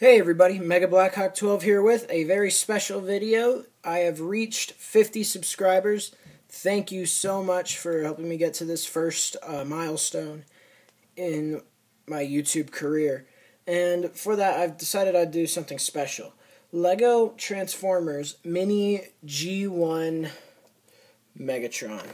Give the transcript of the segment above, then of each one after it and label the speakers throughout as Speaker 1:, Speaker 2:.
Speaker 1: Hey everybody, Mega Blackhawk 12 here with a very special video. I have reached 50 subscribers. Thank you so much for helping me get to this first milestone in my YouTube career. And for that, I've decided I'd do something special. Lego Transformers Mini G1 Megatron.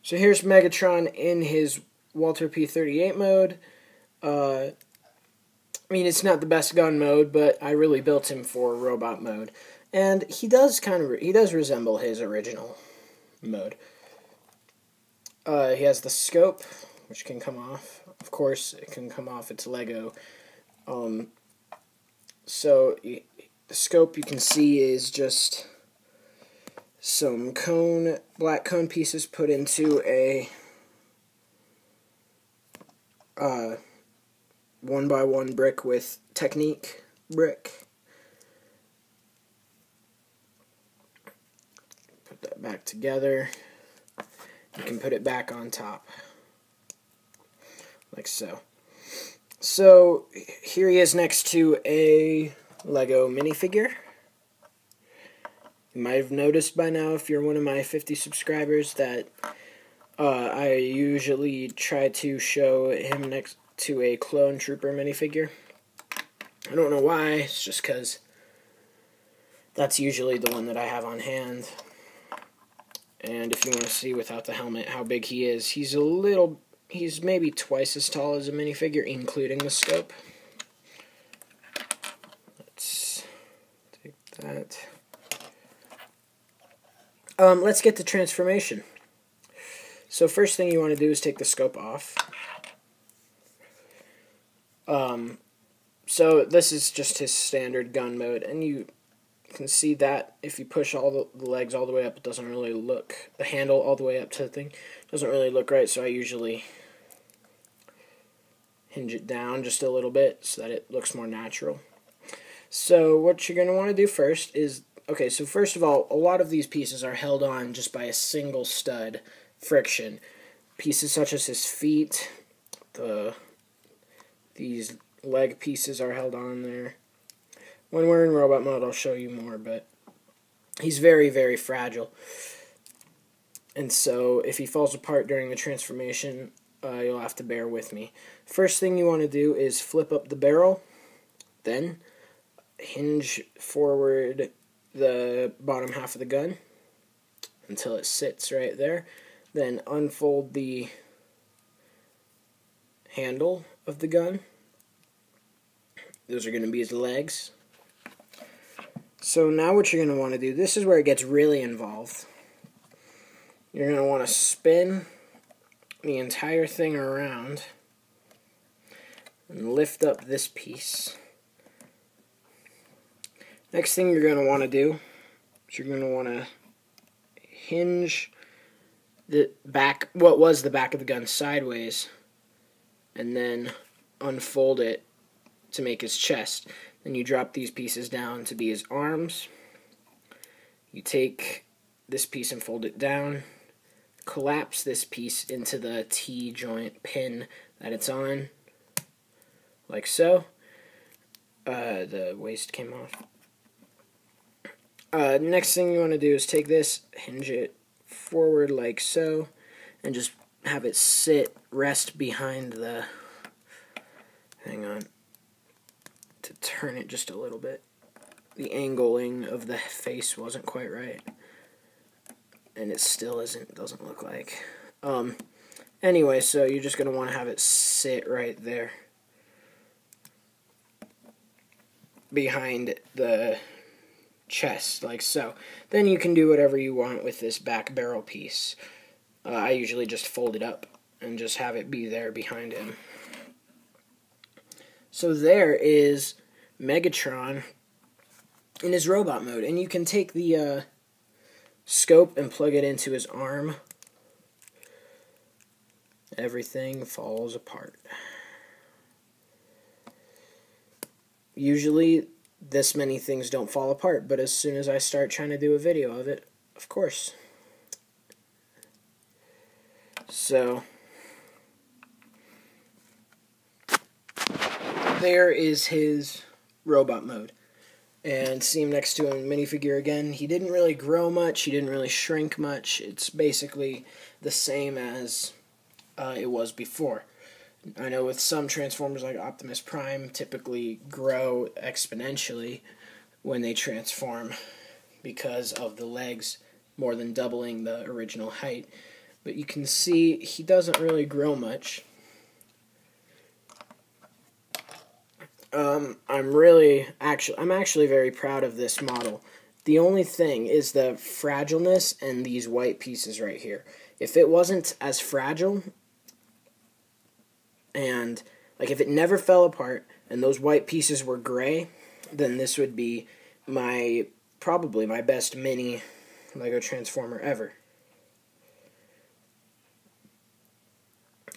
Speaker 1: So here's Megatron in his Walter P38 mode. I mean, it's not the best gun mode, but I really built him for robot mode. And he does resemble his original mode. He has the scope, which can come off. Of course, it can come off. It's Lego. So the scope you can see is just some black cone pieces put into a 1x1 brick with Technique brick. Put that back together. You can put it back on top, like so. So here he is next to a Lego minifigure. You might have noticed by now, if you're one of my 50 subscribers, that I usually try to show him next to a Clone Trooper minifigure. I don't know why, it's just because that's usually the one that I have on hand. And if you want to see without the helmet how big he is, he's maybe twice as tall as a minifigure, including the scope. Let's take that. Let's get to transformation. So first thing you want to do is take the scope off. So this is just his standard gun mode, and you can see that if you push all the legs all the way up, it doesn't really look, the handle all the way up to the thing, doesn't really look right, so I usually hinge it down just a little bit so that it looks more natural. So what you're going to want to do first is, okay, so first of all, a lot of these pieces are held on just by a single stud friction. Pieces such as his feet, these leg pieces are held on there. When we're in robot mode, I'll show you more, but he's very, very fragile. And so if he falls apart during the transformation, you'll have to bear with me. First thing you want to do is flip up the barrel, then hinge forward the bottom half of the gun until it sits right there. Then unfold the handle of the gun. Those are going to be his legs. So now what you're going to want to do, this is where it gets really involved. You're going to want to spin the entire thing around and lift up this piece. Next thing you're going to want to do is you're going to want to hinge the back, what was the back of the gun, sideways, and then unfold it to make his chest. Then you drop these pieces down to be his arms. You take this piece and fold it down, collapse this piece into the T-joint pin that it's on, like so. The waist came off. Next thing you want to do is take this, hinge it forward like so, and just have it rest behind the, hang on, to turn it just a little bit. The angling of the face wasn't quite right, and it still doesn't look like. Anyway, so you're just going to want to have it sit right there behind the chest, like so. Then you can do whatever you want with this back barrel piece. I usually just fold it up and just have it be there behind him. So there is Megatron in his robot mode, and you can take the scope and plug it into his arm. Everything falls apart. Usually this many things don't fall apart, but as soon as I start trying to do a video of it, of course. So there is his robot mode. And see him next to a minifigure again. He didn't really grow much. He didn't really shrink much. It's basically the same as it was before. I know with some Transformers like Optimus Prime typically grow exponentially when they transform because of the legs more than doubling the original height. But you can see he doesn't really grow much. I'm actually very proud of this model. The only thing is the fragileness and these white pieces right here. If it wasn't as fragile, and like if it never fell apart and those white pieces were gray, then this would be probably my best mini Lego Transformer ever.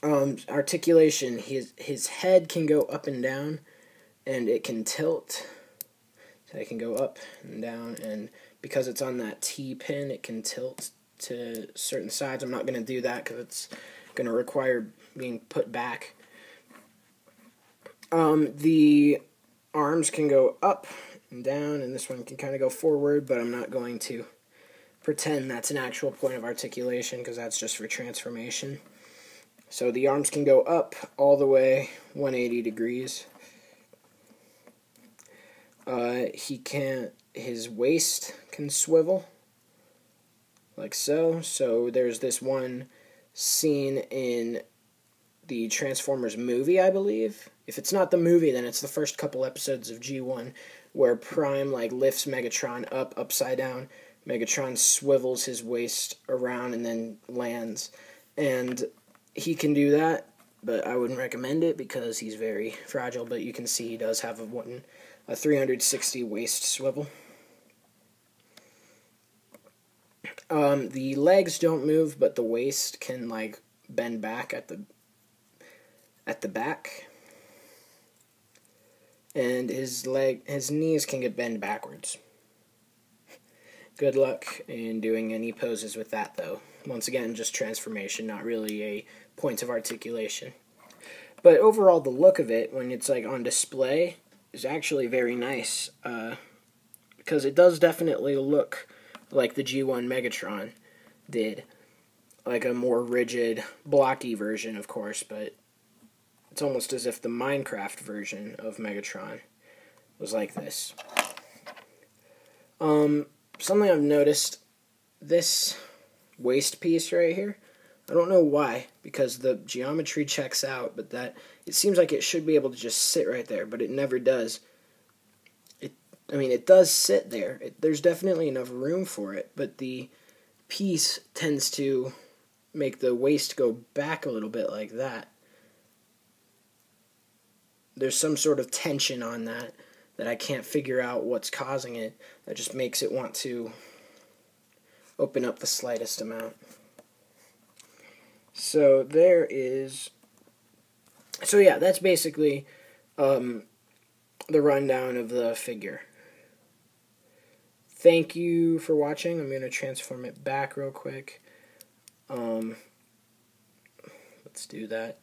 Speaker 1: Articulation, his head can go up and down, and it can tilt, so it can go up and down, and because it's on that T-pin, it can tilt to certain sides. I'm not going to do that because it's going to require being put back. The arms can go up and down, and this one can kind of go forward, but I'm not going to pretend that's an actual point of articulation because that's just for transformation. So the arms can go up all the way 180 degrees. His waist can swivel, like so. So there's this one scene in the Transformers movie, I believe. If it's not the movie, then it's the first couple episodes of G1, where Prime lifts Megatron up upside down. Megatron swivels his waist around and then lands. And he can do that, but I wouldn't recommend it because he's very fragile. But you can see he does have a 360 waist swivel. The legs don't move, but the waist can bend back at the back, and his knees can get bent backwards. Good luck in doing any poses with that, though. Once again, just transformation, not really a point of articulation. But overall, the look of it when it's on display is actually very nice, because it does definitely look like the G1 Megatron did. Like a more rigid, blocky version, of course, but it's almost as if the Minecraft version of Megatron was like this. Something I've noticed, this waist piece right here, I don't know why, because the geometry checks out, but it seems like it should be able to just sit right there, but it never does. It does sit there. There's definitely enough room for it, but the piece tends to make the waist go back a little bit like that. There's some sort of tension on that I can't figure out what's causing it. That just makes it want to open up the slightest amount. So yeah, that's basically the rundown of the figure. Thank you for watching. I'm going to transform it back real quick. Let's do that.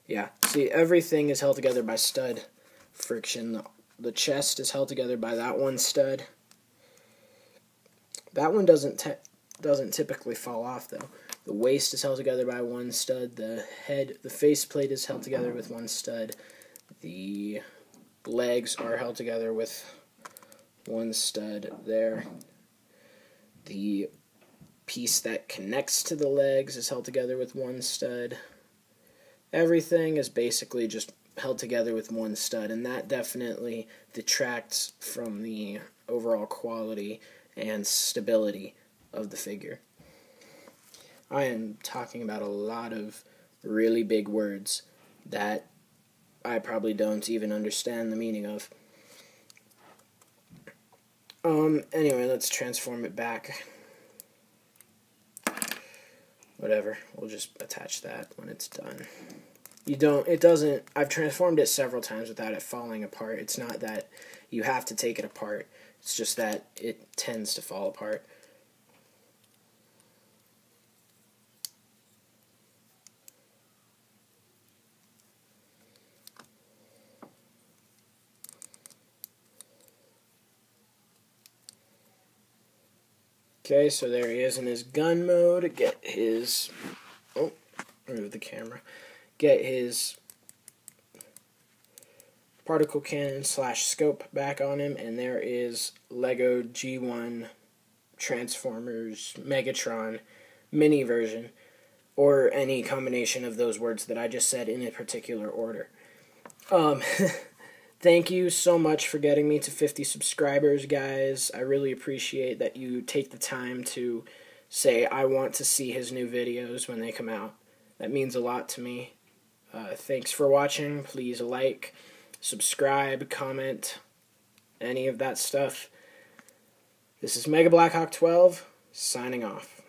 Speaker 1: Yeah, see, everything is held together by stud friction. The chest is held together by that one stud. That one doesn't typically fall off, though. The waist is held together by one stud. The faceplate is held together with one stud. The legs are held together with one stud there. The piece that connects to the legs is held together with one stud. Everything is basically just held together with one stud, and that definitely detracts from the overall quality and stability of the figure. I am talking about a lot of really big words that I probably don't even understand the meaning of. Anyway, let's transform it back. Whatever, we'll just attach that when it's done. I've transformed it several times without it falling apart. It's not that you have to take it apart. It's just that it tends to fall apart. Okay, so there he is in his gun mode. Get his... Oh, move the camera. Get his particle cannon / scope back on him, and there is Lego G1 Transformers Megatron mini version, or any combination of those words that I just said in a particular order. Thank you so much for getting me to 50 subscribers, guys. I really appreciate that you take the time to say, I want to see his new videos when they come out. That means a lot to me. Thanks for watching. Please like, subscribe, comment, any of that stuff. This is Mega Blackhawk 12, signing off.